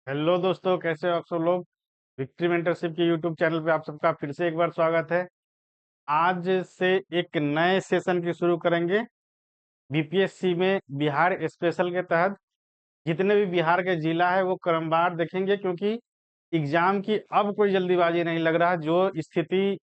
Hello दोस्तों, कैसे हो आप सब लोग। विक्ट्री मेंटरशिप के यूट्यूब चैनल पे आप सबका फिर से एक बार स्वागत है। आज से एक नए सेशन की शुरू करेंगे। बीपीएससी में बिहार स्पेशल के तहत जितने भी बिहार के जिला है वो क्रमवार देखेंगे, क्योंकि एग्जाम की अब कोई जल्दीबाजी नहीं लग रहा। जो स्थिति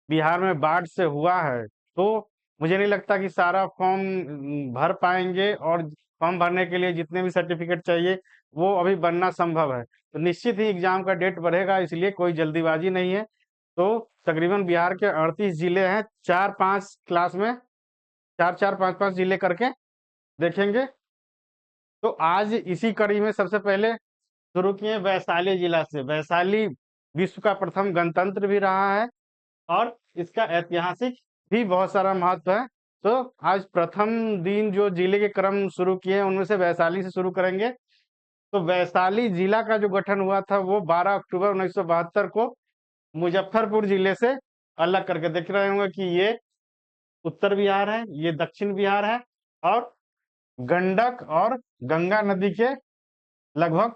बिहार में बाढ़ से हुआ है, तो मुझे नहीं लगता कि सारा फॉर्म भर पाएंगे, और फॉर्म भरने के लिए जितने भी सर्टिफिकेट चाहिए वो अभी बनना संभव है। तो निश्चित ही एग्जाम का डेट बढ़ेगा, इसलिए कोई जल्दीबाजी नहीं है। तो तकरीबन बिहार के 38 जिले हैं, 4-5 क्लास में, 4-4 5-5 जिले करके देखेंगे। तो आज इसी कड़ी में सबसे पहले शुरू किए वैशाली जिला से। वैशाली विश्व का प्रथम गणतंत्र भी रहा है, और इसका ऐतिहासिक भी बहुत सारा महत्व है। तो आज प्रथम दिन जो जिले के क्रम शुरू किए हैं उनमें से वैशाली से शुरू करेंगे। तो वैशाली जिला का जो गठन हुआ था वो 12 अक्टूबर 1972 को मुजफ्फरपुर जिले से अलग करके। देख रहे होंगे कि ये उत्तर बिहार है, ये दक्षिण बिहार है, और गंडक और गंगा नदी के लगभग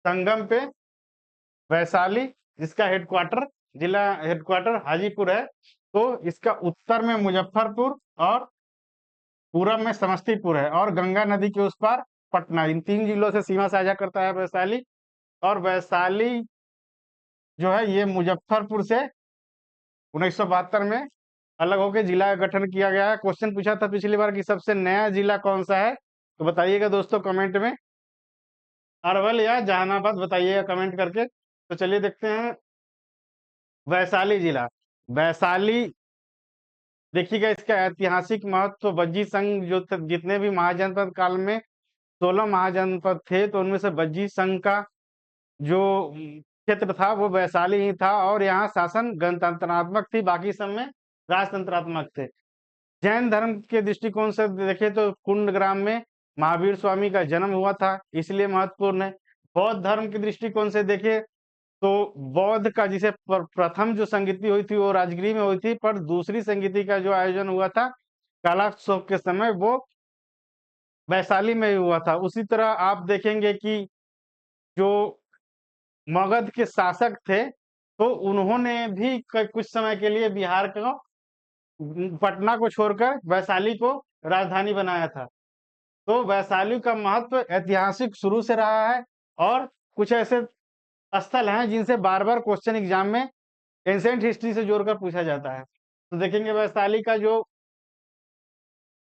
संगम पे वैशाली, जिसका हेडक्वार्टर, जिला हेडक्वार्टर हाजीपुर है। तो इसका उत्तर में मुजफ्फरपुर और पूरब में समस्तीपुर है, और गंगा नदी के उस पार पटना। इन तीन जिलों से सीमा साझा करता है वैशाली। और वैशाली जो है ये मुजफ्फरपुर से 1972 में अलग होकर जिला का गठन किया गया है। क्वेश्चन पूछा था पिछली बार कि सबसे नया जिला कौन सा है, तो बताइएगा दोस्तों कमेंट में। अरवल या जहानाबाद बताइएगा कमेंट करके। तो चलिए देखते हैं वैशाली जिला। वैशाली देखिएगा, इसका ऐतिहासिक महत्व। बज्जी संघ जो जितने भी महाजनपद काल में 16 महाजनपद थे, तो उनमें से बज्जी संघ का जो क्षेत्र था वो वैशाली ही था, और यहाँ शासन गणतंत्रात्मक थी, बाकी सब में राजतंत्रात्मक थे। जैन धर्म के दृष्टिकोण से देखें तो कुंड ग्राम में महावीर स्वामी का जन्म हुआ था, इसलिए महत्वपूर्ण है। बौद्ध धर्म के दृष्टिकोण से देखें तो बौद्ध का जिसे प्रथम जो संगीति हुई थी वो राजगिरी में हुई थी, पर दूसरी संगीति का जो आयोजन हुआ था कालाशोक के समय, वो वैशाली में ही हुआ था। उसी तरह आप देखेंगे कि जो मगध के शासक थे, तो उन्होंने भी कुछ समय के लिए बिहार को, पटना को छोड़कर वैशाली को राजधानी बनाया था। तो वैशाली का महत्व ऐतिहासिक शुरू से रहा है, और कुछ ऐसे स्थल हैं जिनसे बार बार क्वेश्चन एग्जाम में एंशिएंट हिस्ट्री से जोड़कर पूछा जाता है। तो देखेंगे वैशाली का जो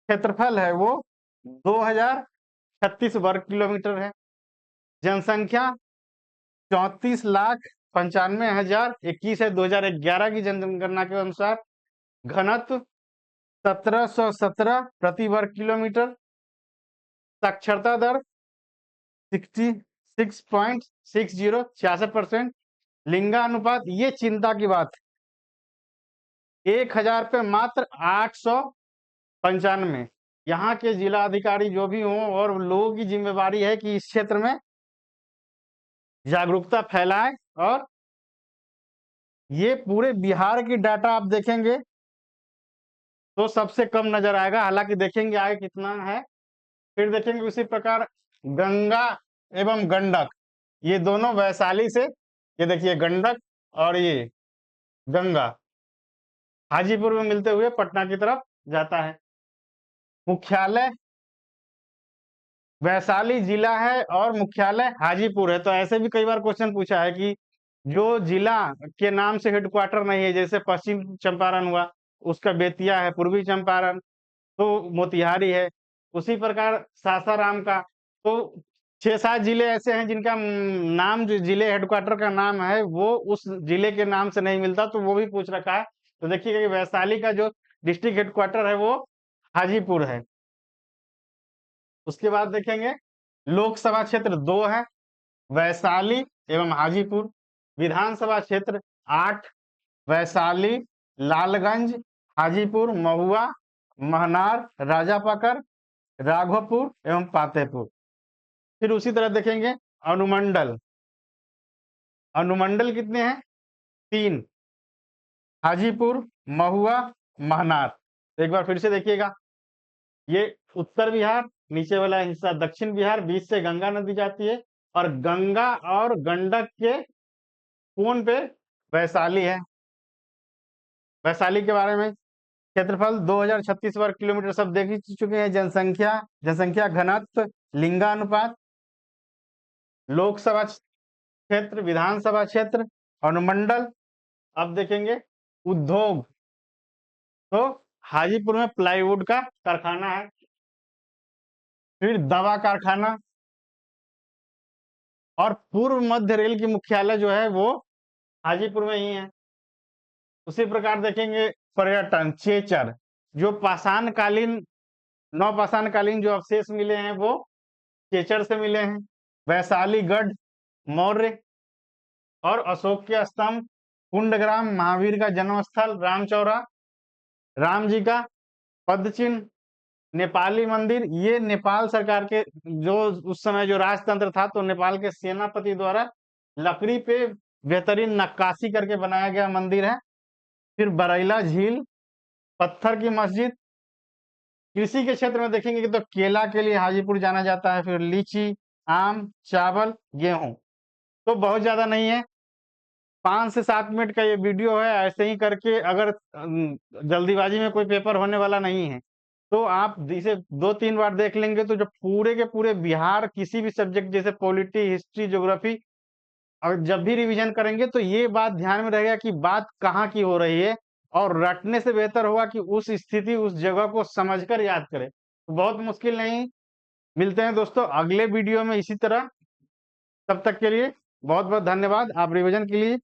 क्षेत्रफल है वो 2036 वर्ग किलोमीटर है। जनसंख्या 34,95,021 है 2011 की जनगणना के अनुसार। घनत्व 1717 प्रति वर्ग किलोमीटर। साक्षरता दर 66.60, 66%। लिंगानुपात, ये चिंता की बात, 1000 पे मात्र 895। यहाँ के जिला अधिकारी जो भी हों, और लोगों की जिम्मेवारी है कि इस क्षेत्र में जागरूकता फैलाएं। और ये पूरे बिहार की डाटा आप देखेंगे तो सबसे कम नजर आएगा, हालांकि देखेंगे आगे कितना है। फिर देखेंगे उसी प्रकार गंगा एवं गंडक, ये दोनों वैशाली से, ये देखिए गंडक और ये गंगा हाजीपुर में मिलते हुए पटना की तरफ जाता है। मुख्यालय वैशाली जिला है और मुख्यालय हाजीपुर है। तो ऐसे भी कई बार क्वेश्चन पूछा है कि जो जिला के नाम से हेडक्वार्टर नहीं है, जैसे पश्चिम चंपारण हुआ, उसका बेतिया है। पूर्वी चंपारण तो मोतिहारी है। उसी प्रकार सासाराम का, तो 6-7 जिले ऐसे हैं जिनका नाम, जो जिले हेडक्वार्टर का नाम है वो उस जिले के नाम से नहीं मिलता, तो वो भी पूछ रखा है। तो देखिएगा कि वैशाली का जो डिस्ट्रिक्ट हेडक्वार्टर है वो हाजीपुर है। उसके बाद देखेंगे लोकसभा क्षेत्र 2 है, वैशाली एवं हाजीपुर। विधानसभा क्षेत्र 8, वैशाली, लालगंज, हाजीपुर, महुआ, महनार, राजापाकर, राघोपुर एवं पातेपुर। फिर उसी तरह देखेंगे अनुमंडल। अनुमंडल कितने हैं? 3, हाजीपुर, महुआ, महनार। तो एक बार फिर से देखिएगा, ये उत्तर बिहार, नीचे वाला हिस्सा दक्षिण बिहार, बीच से गंगा नदी जाती है, और गंगा और गंडक के कोन पे वैशाली है। वैशाली के बारे में, क्षेत्रफल 2036 वर्ग किलोमीटर, सब देख ही चुके हैं। जनसंख्या, जनसंख्या घनत्व, लिंगानुपात, लोकसभा क्षेत्र, विधानसभा क्षेत्र, अनुमंडल। अब देखेंगे उद्योग, तो हाजीपुर में प्लाईवुड का कारखाना है। फिर दवा कारखाना, और पूर्व मध्य रेल की मुख्यालय जो है वो हाजीपुर में ही है। उसी प्रकार देखेंगे पर्यटन, चेचर, जो पाषाण कालीन, नवपाषाण कालीन जो अवशेष मिले हैं वो चेचर से मिले हैं। वैशाली गढ़, मौर्य और अशोक के स्तंभ, कुंडग्राम, महावीर का जन्म स्थल, रामचौरा, राम जी का पद चिन्ह, नेपाली मंदिर। ये नेपाल सरकार के, जो उस समय जो राजतंत्र था, तो नेपाल के सेनापति द्वारा लकड़ी पे बेहतरीन नक्काशी करके बनाया गया मंदिर है। फिर बरैला झील, पत्थर की मस्जिद। कृषि के क्षेत्र में देखेंगे कि तो केला के लिए हाजीपुर जाना जाता है। फिर लीची, आम, चावल, गेहूं। तो बहुत ज्यादा नहीं है, 5 से 7 मिनट का ये वीडियो है। ऐसे ही करके, अगर जल्दीबाजी में कोई पेपर होने वाला नहीं है, तो आप इसे 2-3 बार देख लेंगे, तो जो पूरे के पूरे बिहार किसी भी सब्जेक्ट जैसे पॉलिटी, हिस्ट्री, ज्योग्राफी, और जब भी रिवीजन करेंगे तो ये बात ध्यान में रहेगा कि बात कहाँ की हो रही है। और रटने से बेहतर होगा कि उस स्थिति, उस जगह को समझकर याद करें, तो बहुत मुश्किल नहीं। मिलते हैं दोस्तों अगले वीडियो में इसी तरह। तब तक के लिए बहुत बहुत धन्यवाद। आप रिवीजन के लिए